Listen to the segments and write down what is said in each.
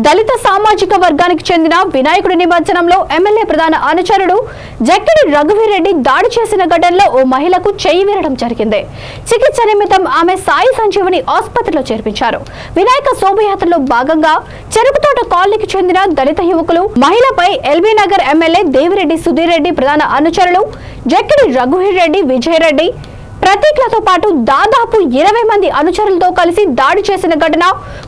దళిత సామాజిక వర్గానికి చెందిన వినాయకుడి నిమజ్జనంలో ఎమ్మెల్యే ప్రధాన అనుచరుడు జక్కిడి రఘువీరెడ్డి దాడి చేసిన ఘటనలో ఓ మహిళకు చెయ్యి విరగడం జరిగింది. చికిత్స నిమిత్తం ఆమె సాయి సంజీవని ఆసుపత్రిలో చేర్పించారు. వినాయక శోభయాత్రలో భాగంగా చెరుకుతోట కాలనీకి చెందిన దళిత యువకులు మహిళపై ఎల్బీ నగర్ ఎమ్మెల్యే దేవిరెడ్డి సుధీర్ రెడ్డి ప్రధాన అనుచరులు జక్కిడి రఘువీరెడ్డి విజయరెడ్డి ప్రతీక్లతో పాటు దాదాపు 20 మంది అనుచరులతో కలిసి దాడి చేసిన ఘటన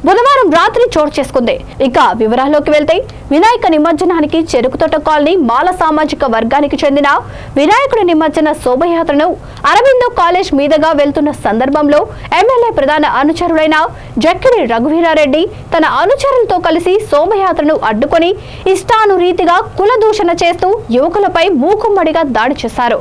బుధవారం రాత్రి చోటు చేసుకుంది. ఇక వివరాల్లోకి వెళ్తే వినాయక నిమజ్జనానికి చెరుకుతోట కాలనీ మాల సామాజిక వర్గానికి చెందిన వినాయకుడి నిమజ్జన శోభయాత్రను అరవిందో కాలేజ్ మీదుగా వెళ్తున్న సందర్భంలో ఎమ్మెల్యే ప్రధాన అనుచరులైన జక్కిడి రఘువీరారెడ్డి తన అనుచరులతో కలిసి శోభయాత్రను అడ్డుకొని ఇష్టానురీతిగా కులదూషణ చేస్తూ యువకులపై మూకుమ్మడిగా దాడి చేశారు.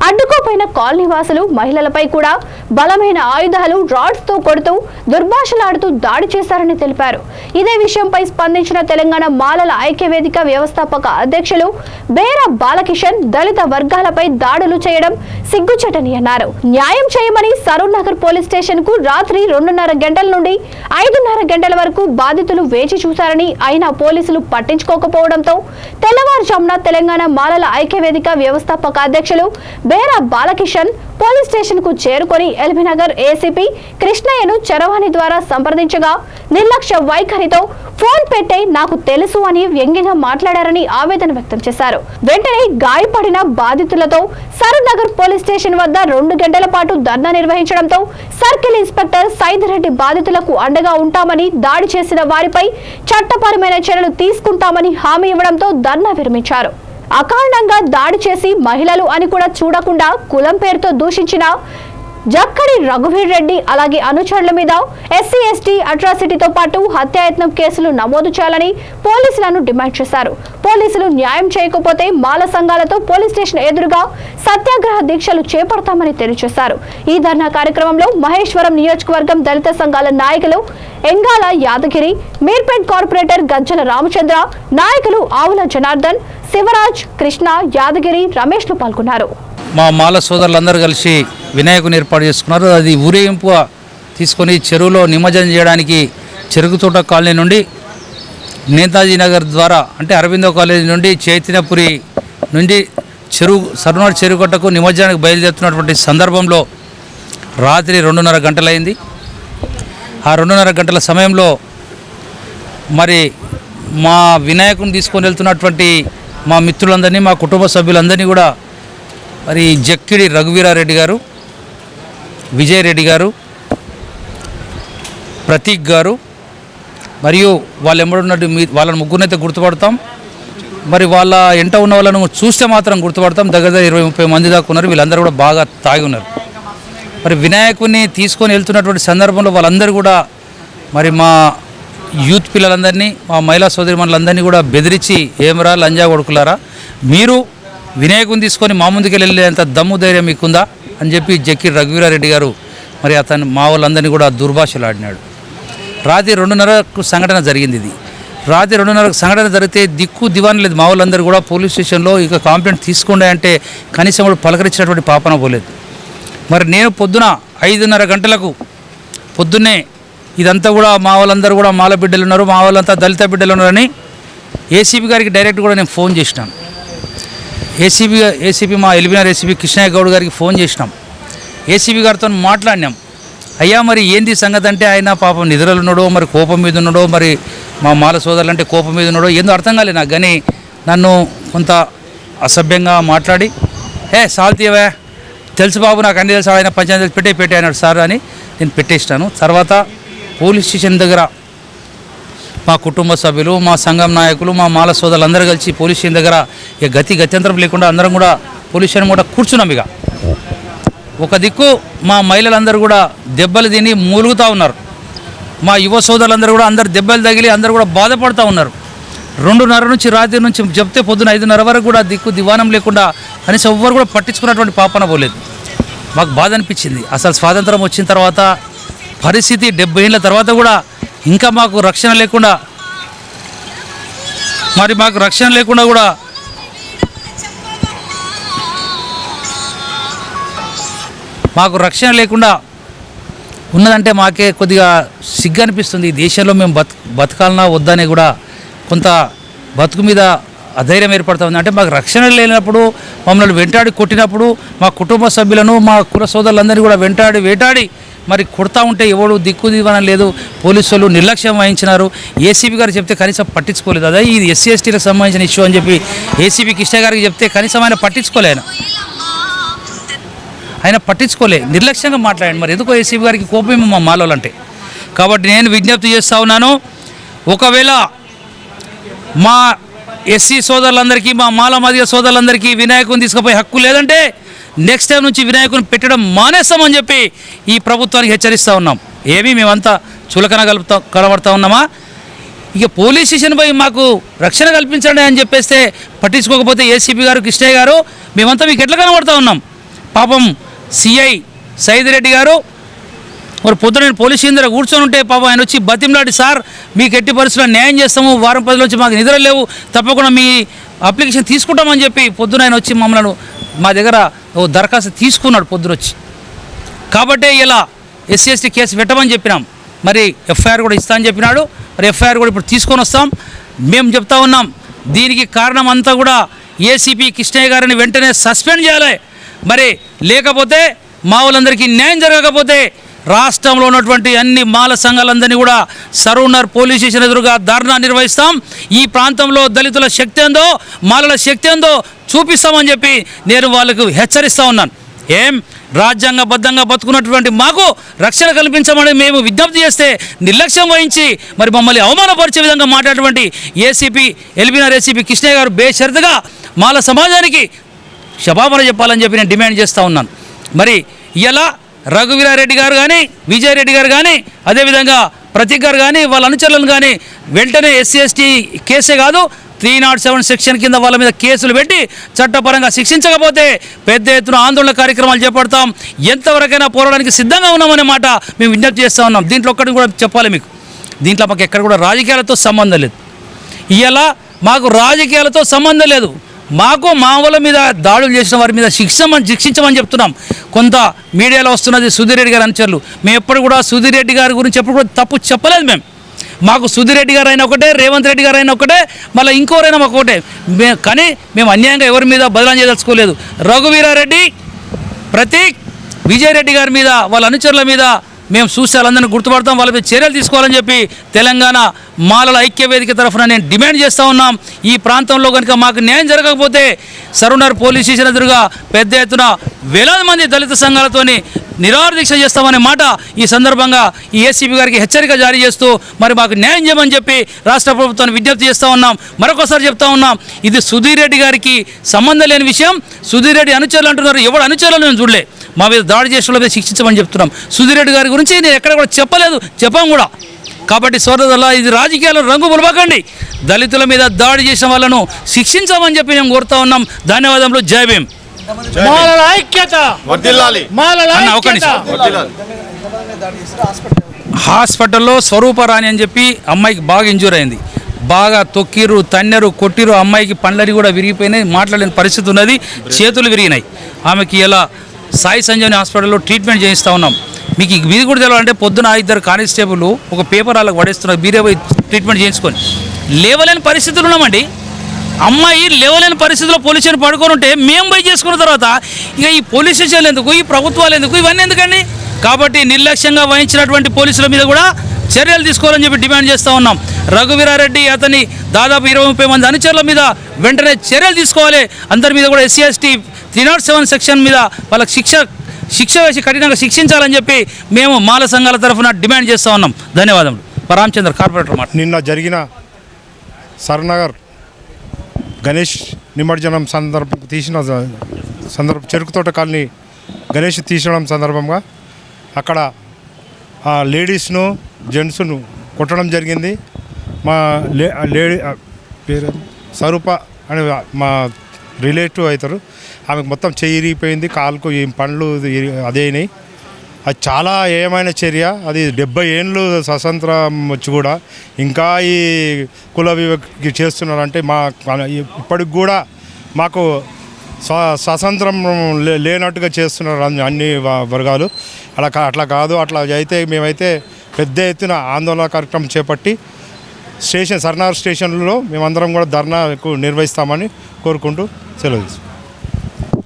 అడ్డుకోపోయిన కాలనీ వాసులు మహిళలపై కూడా బలమైన ఆయుధాలు రాడ్స్ తో కొడుతూ దుర్భాషలాడుతూ దాడి చేశారని తెలిపారు. ఇదే విషయంపై స్పందించిన తెలంగాణ మాలల ఐక్యవేదిక వ్యవస్థాపక అధ్యక్షులు బేర బాలకిషన్ దళిత వర్గాలపై దాడులు చేయడం సిగ్గుచేటని అన్నారు. న్యాయం చేయమని సరూర్ నగర్ పోలీస్ స్టేషన్ కు రాత్రి 2:30 గంటల నుండి 5:30 గంటల వరకు బాధితులు వేచి చూశారని, అయినా పోలీసులు పట్టించుకోకపోవడంతో తెల్లవారుజామున తెలంగాణ మాలల ఐక్యవేదిక వ్యవస్థాపక అధ్యక్షులు బేర బాలకిషన్ పోలీస్ స్టేషన్ కు చేరుకొని ఎల్బీ నగర్ ఏసీపీ కృష్ణయ్యను చరవాణి ద్వారా సంప్రదించగా నిర్లక్ష్య వైఖరితో ఫోన్ పెట్టే నాకు తెలుసు అని వ్యంగ్యంగా మాట్లాడారని ఆవేదన వ్యక్తం చేశారు. వెంటనే గాయపడిన బాధితులతో సరూర్ నగర్ పోలీస్ స్టేషన్ వద్ద 2 గంటల పాటు ధర్నా నిర్వహించడంతో సర్కిల్ ఇన్స్పెక్టర్ సైదిరెడ్డి బాధితులకు అండగా ఉంటామని, దాడి చేసిన వారిపై చట్టపరమైన చర్యలు తీసుకుంటామని హామీ ఇవ్వడంతో ధర్నా విరమించారు. అకారణంగా దాడి చేసి మహిళలు అని కూడా చూడకుండా కులం పేరుతో దూషించిన జక్కడి రఘువీరెడ్డి అలాగే అనుచరుల మీద ఎస్సీ ఎస్టీ అట్రాసిటీతో పాటు హత్యాయత్నం కేసులు నమోదు చేయాలని పోలీసులను డిమాండ్ చేశారు. పోలీసులు న్యాయం చేయకపోతే మాల సంఘాలతో పోలీస్ స్టేషన్ ఎదురుగా సత్యాగ్రహ దీక్షలు చేపడతామని తెలియజేశారు. ఈ ధర్నా కార్యక్రమంలో మహేశ్వరం నియోజకవర్గం దళిత సంఘాల నాయకులు ఎంగాల యాదగిరి, మీర్పేట్ కార్పొరేటర్ గజ్జల రామచంద్ర, నాయకులు ఆవుల జనార్దన్, శివరాజ్, కృష్ణ, యాదగిరి, రమేష్లు పాల్గొన్నారు. మా మాల సోదరులందరూ కలిసి వినాయకుని ఏర్పాటు చేసుకున్నారు. అది ఊరేగింపు తీసుకొని చెరువులో నిమజ్జనం చేయడానికి చెరుకుతోట కాలనీ నుండి నేతాజీ నగర్ ద్వారా అంటే అరవిందో కాలేజీ నుండి చైతన్యపురి నుండి సరునాడు చెరువుకట్టకు నిమజ్జనానికి బయలుదేరుతున్నటువంటి సందర్భంలో రాత్రి 2:30 గంటలైంది. ఆ 2:30 గంటల సమయంలో మరి మా వినాయకుని తీసుకొని వెళ్తున్నటువంటి మా మిత్రులందరినీ, మా కుటుంబ సభ్యులందరినీ కూడా మరి జక్కిడి రఘువీరారెడ్డి గారు, విజయరెడ్డి గారు, ప్రతీక్ గారు మరియు వాళ్ళు ఎంబడున్నట్టు వాళ్ళని ముగ్గురినైతే గుర్తుపడతాం. మరి వాళ్ళ ఎంట ఉన్న వాళ్ళను చూస్తే మాత్రం గుర్తుపడతాం. దగ్గర 20-30 మంది దాకా ఉన్నారు. వీళ్ళందరూ కూడా బాగా తాగి ఉన్నారు. మరి వినాయకుడిని తీసుకొని వెళ్తున్నటువంటి సందర్భంలో వాళ్ళందరూ కూడా మరి మా యూత్ పిల్లలందరినీ, మా మహిళా సోదరిమణులందరినీ కూడా బెదిరించి ఏమరా లంజా కొడుకులారా, మీరు వినాయకుని తీసుకొని మా ముందుకు వెళ్ళేంత దమ్ము ధైర్యం మీకుందా అని చెప్పి జక్కిడి రఘువీరారెడ్డి గారు మరి అతను మా వాళ్ళందరినీ కూడా దుర్భాషలు ఆడినాడు. రాత్రి 2:30కు సంఘటన జరిగింది. ఇది రాత్రి 2:30కు సంఘటన జరిగితే దిక్కు దివాన్ లేదు. మా వాళ్ళందరూ కూడా పోలీస్ స్టేషన్లో ఇక కంప్లైంట్ తీసుకోండి అంటే కనీసం కూడా పలకరించినటువంటి పాపన పోలేదు. మరి నేను పొద్దున 5:30 గంటలకు పొద్దున్నే ఇదంతా కూడా మా వాళ్ళందరూ కూడా మాల బిడ్డలు ఉన్నారు, మా వాళ్ళంతా దళిత బిడ్డలు ఉన్నారని ఏసీపీ గారికి డైరెక్ట్ కూడా నేను ఫోన్ చేసినాను. ఏసీపీ మా ఎల్బీఆర్ ఏసీపీ కృష్ణయ్య గౌడ్ గారికి ఫోన్ చేసినాం. ఏసీపీ గారితో మాట్లాడినాం. అయ్యా మరి ఏంది సంగతి అంటే ఆయన పాపం నిద్రలు ఉన్నాడో, మరి కోపం మీద ఉన్నాడో, మరి మా మాల సోదరులు అంటే కోపం మీద ఉన్నాడో ఏందో అర్థం కాలేదు నాకు. కానీ నన్ను కొంత అసభ్యంగా మాట్లాడి సాల్తీవే తెలుసు బాబు, నాకు అన్ని తెలుసు, ఆయన పంచాయతీ పెట్టే అన్నాడు సార్ అని నేను పెట్టేసినాను. తర్వాత పోలీస్ స్టేషన్ దగ్గర మా కుటుంబ సభ్యులు, మా సంఘం నాయకులు, మా మాల సోదరులు అందరూ కలిసి పోలీస్ స్టేషన్ దగ్గర ఇక గత్యంతరం లేకుండా అందరం కూడా పోలీస్ స్టేషన్ కూడా కూర్చున్నాం. ఇక ఒక దిక్కు మా మహిళలందరూ కూడా దెబ్బలు తిని మూలుగుతూ ఉన్నారు. మా యువ సోదరులందరూ కూడా అందరు దెబ్బలు తగిలి అందరూ కూడా బాధపడుతూ ఉన్నారు. 2:30 నుంచి రాత్రి నుంచి చెప్తే పొద్దున 5:30 వరకు కూడా దిక్కు దివానం లేకుండా కనీసం ఎవ్వరు కూడా పట్టించుకున్నటువంటి పాపన పోలేదు. మాకు బాధ అనిపించింది. అసలు స్వాతంత్రం వచ్చిన తర్వాత పరిస్థితి 70 ఏళ్ళ తర్వాత కూడా ఇంకా మాకు రక్షణ లేకుండా కూడా ఉన్నదంటే మాకే కొద్దిగా సిగ్గు అనిపిస్తుంది. ఈ దేశంలో మేము బతకాలన్నా వద్దనే కూడా కొంత బతుకు మీద అధైర్యం ఏర్పడుతూ ఉంది. అంటే మాకు రక్షణ లేనప్పుడు, మమ్మల్ని వెంటాడి కొట్టినప్పుడు, మా కుటుంబ సభ్యులను, మా కుల సోదరులందరినీ కూడా వేటాడి మరి కొడతా ఉంటే ఎవడు దిక్కు దివనం లేదు. పోలీసులు నిర్లక్ష్యం వహించినారు. ఏసీబీ గారు చెప్తే కనీసం పట్టించుకోలేదు. అదే ఇది ఎస్సీ ఎస్టీలకు సంబంధించిన ఇష్యూ అని చెప్పి ఏసీబీ కృష్ణ గారికి చెప్తే కనీసం ఆయన పట్టించుకోలే. ఆయన పట్టించుకోలే, నిర్లక్ష్యంగా మాట్లాడండి. మరి ఎందుకో ఏసీబీ గారికి కోపం మా మాలోలంటే. కాబట్టి నేను విజ్ఞప్తి చేస్తూ ఉన్నాను, ఒకవేళ మా ఎస్సీ సోదరులందరికీ, మా మాల మధ్య సోదరులందరికీ వినాయకుని తీసుకుపోయే హక్కు లేదంటే నెక్స్ట్ టైం నుంచి వినాయకుని పెట్టడం మానేస్తామని చెప్పి ఈ ప్రభుత్వానికి హెచ్చరిస్తూ ఉన్నాం. ఏమీ మేమంతా చులకన కనబడతా ఉన్నామా? ఇక పోలీస్ స్టేషన్ పోయి మాకు రక్షణ కల్పించండి అని చెప్పేస్తే పట్టించుకోకపోతే ఏసీపీ గారు, కృష్ణయ్య గారు, మేమంతా మీకు ఎట్లా కనబడతా ఉన్నాం? పాపం సిఐ సైదిరెడ్డి గారు మరి పొద్దున నేను పోలీస్ స్టేషన్ దగ్గర కూర్చొని ఉంటే పాపం ఆయన వచ్చి బతిమలాడి, సార్ మీకు ఎట్టి పరిస్థితుల్లో న్యాయం చేస్తాము, వారం 10 నుంచి మాకు నిద్ర లేవు, తప్పకుండా మీ అప్లికేషన్ తీసుకుంటామని చెప్పి పొద్దున ఆయన వచ్చి మమ్మల్ని మా దగ్గర ఓ దరఖాస్తు తీసుకున్నాడు పొద్దున వచ్చి. కాబట్టే ఇలా ఎస్సీ ఎస్టీ కేసు పెట్టమని చెప్పినాం. మరి ఎఫ్ఐఆర్ కూడా ఇస్తా అని చెప్పినాడు. మరి ఎఫ్ఐఆర్ కూడా ఇప్పుడు తీసుకొని వస్తాం. మేము చెప్తా ఉన్నాం, దీనికి కారణం అంతా కూడా ఏసీపీ కృష్ణయ్య గారిని వెంటనే సస్పెండ్ చేయాలి. మరి లేకపోతే మా వాళ్ళందరికీ న్యాయం జరగకపోతే రాష్ట్రంలో ఉన్నటువంటి అన్ని మాల సంఘాలందరినీ కూడా సరౌండర్ పోలీస్ స్టేషన్ ఎదురుగా ధర్నా నిర్వహిస్తాం. ఈ ప్రాంతంలో దళితుల శక్తి ఏందో, మాలల శక్తి ఏందో చూపిస్తామని చెప్పి నేను వాళ్ళకు హెచ్చరిస్తూ ఉన్నాను. రాజ్యాంగబద్ధంగా బతుకున్నటువంటి మాకు రక్షణ కల్పించమని మేము విజ్ఞప్తి చేస్తే నిర్లక్ష్యం వహించి మరి మమ్మల్ని అవమానపరిచే విధంగా మాట్లాడేటువంటి ఎల్బీనగర్ ఏసీపీ కృష్ణయ్య గారు బేషరతుగా మాల సమాజానికి క్షమాపణ చెప్పాలని చెప్పి నేను డిమాండ్ చేస్తూ ఉన్నాను. మరి ఇలా రఘువీరారెడ్డి గారు కానీ, విజయరెడ్డి గారు కానీ, అదేవిధంగా ప్రతీక్ గారు కానీ, వాళ్ళ అనుచరులను కానీ వెంటనే ఎస్సీ ఎస్టీ కేసే కాదు 307 సెక్షన్ కింద వాళ్ళ మీద కేసులు పెట్టి చట్టపరంగా శిక్షించకపోతే పెద్ద ఎత్తున ఆందోళన కార్యక్రమాలు చేపడతాం. ఎంతవరకైనా పోరాడానికి సిద్ధంగా ఉన్నామనే మాట మేము విజ్ఞప్తి చేస్తూ ఉన్నాం. దీంట్లో ఒక్కటి కూడా చెప్పాలి మీకు, దీంట్లో మాకు ఎక్కడ కూడా రాజకీయాలతో సంబంధం లేదు. ఇలా మాకు రాజకీయాలతో సంబంధం లేదు. మాకు మా వాళ్ళ మీద దాడులు చేసిన వారి మీద శిక్షించమని చెప్తున్నాం. కొంత మీడియాలో వస్తున్నది సుధీర్ రెడ్డి గారి అనుచరులు. మేము ఎప్పుడు కూడా సుధీర్ రెడ్డి గారి గురించి ఎప్పుడు కూడా తప్పు చెప్పలేదు. మాకు సుధీర్ రెడ్డి గారు అయినా ఒకటే, రేవంత్ రెడ్డి గారు అయినా ఒకటే, మళ్ళీ ఇంకోరైనా మాకు ఒకటే. కానీ మేము అన్యాయంగా ఎవరి మీద బదలాం చేయదలుచుకోలేదు. రఘువీరారెడ్డి, ప్రతీక్, విజయరెడ్డి గారి మీద, వాళ్ళ అనుచరుల మీద మేము చూసి వాళ్ళందరినీ గుర్తుపడతాం, వాళ్ళ మీద చర్యలు తీసుకోవాలని చెప్పి తెలంగాణ మాలల ఐక్య వేదిక తరఫున నేను డిమాండ్ చేస్తూ ఉన్నాం. ఈ ప్రాంతంలో కనుక మాకు న్యాయం జరగకపోతే సరౌండర్ పోలీస్ స్టేషన్ ఎదురుగా పెద్ద ఎత్తున వేలాది మంది దళిత సంఘాలతోని నిరాహార దీక్ష చేస్తామనే మాట ఈ సందర్భంగా ఈ ఏసీపీ గారికి హెచ్చరిక జారీ చేస్తూ మరి మాకు న్యాయం చేయమని చెప్పి రాష్ట్ర ప్రభుత్వాన్ని విజ్ఞప్తి చేస్తూ ఉన్నాం. మరొకసారి చెప్తా ఉన్నాం, ఇది సుధీర్ రెడ్డి గారికి సంబంధం లేని విషయం. సుధీర్ రెడ్డి అనుచరులు అంటున్నారు, ఎవడు అనుచరులు నేను చూడలే. మా మీద దాడి చేసిన వాళ్ళ మీద శిక్షించమని చెప్తున్నాం. సుధీర్ రెడ్డి గారి గురించి నేను ఎక్కడ కూడా చెప్పలేదు, చెప్పాం కూడా. కాబట్టి సోదరుల ఇది రాజకీయాలను రంగు పులపకండి. దళితుల మీద దాడి చేసిన వాళ్ళను శిక్షించమని చెప్పి మేము కోరుతా ఉన్నాం. ధన్యవాదములు. జై భీమ్. హాస్పిటల్లో స్వరూపరాణి అని చెప్పి అమ్మాయికి బాగా ఇంజూర్ అయింది. బాగా తొక్కిరు, తన్నెరు, కొట్టిరు. అమ్మాయికి పండ్లరి కూడా విరిగిపోయినాయి, మాట్లాడలేని పరిస్థితి ఉన్నది, చేతులు విరిగినాయి. ఆమెకి ఇలా సాయి సంజీవని హాస్పిటల్లో ట్రీట్మెంట్ చేయిస్తూ ఉన్నాం. మీకు ఇది కూడా తెలవాలంటే పొద్దున 2 కానిస్టేబుల్ ఒక పేపర్ వాళ్ళకి పడేస్తున్నారు, మీరే పోయి ట్రీట్మెంట్ చేయించుకొని. లేవలేని పరిస్థితులు ఉన్నామండి. అమ్మాయి లేవలేని పరిస్థితుల్లో పోలీస్ స్టేషన్ పడుకొని ఉంటే మేము పోయి చేసుకున్న తర్వాత ఇక ఈ పోలీస్ స్టేషన్లు ఎందుకు, ఈ ప్రభుత్వాలు ఎందుకు, ఇవన్నీ ఎందుకండి? కాబట్టి నిర్లక్ష్యంగా వహించినటువంటి పోలీసుల మీద కూడా చర్యలు తీసుకోవాలని చెప్పి డిమాండ్ చేస్తూ ఉన్నాం. రఘువీరారెడ్డి అతని దాదాపు 20-30 మంది అనుచరుల మీద వెంటనే చర్యలు తీసుకోవాలి. అందరి మీద కూడా ఎస్సీ ఎస్టీ 307 సెక్షన్ మీద వాళ్ళకి శిక్ష వేసి కఠినంగా శిక్షించాలని చెప్పి మేము మాల సంఘాల తరఫున డిమాండ్ చేస్తూ ఉన్నాం. ధన్యవాదములు. రామచంద్ర, కార్పొరేటర్ మాట. నిన్న జరిగిన సరనగర్ గణేష్ నిమజ్జనం చెరుకు తోట కాలనీ గణేష్ తీసడం సందర్భంగా అక్కడ ఆ లేడీస్ను జెంట్స్ను కొట్టడం జరిగింది. మా లేడీ పేరు స్వరూప అని మా రిలేటివ్ అవుతారు. ఆమెకు మొత్తం చెయ్యి ఇరిగిపోయింది, కాలుకు పండ్లు అదేనాయి. అది చాలా ఏమైన చర్య. అది 70 ఏళ్ళు స్వతంత్రం వచ్చి కూడా ఇంకా ఈ కుల వివక్ష చేస్తున్నారంటే ఇప్పటికి కూడా మాకు స్వాతంత్రం లేనట్టుగా చేస్తున్నారు అన్ని వర్గాలు. అట్లా కాదు. అట్లా అయితే మేమైతే పెద్ద ఎత్తున ఆందోళన కార్యక్రమం చేపట్టి సర్నార్ స్టేషన్లో మేమందరం కూడా ధర్నా నిర్వహిస్తామని కోరుకుంటూ సెలవు.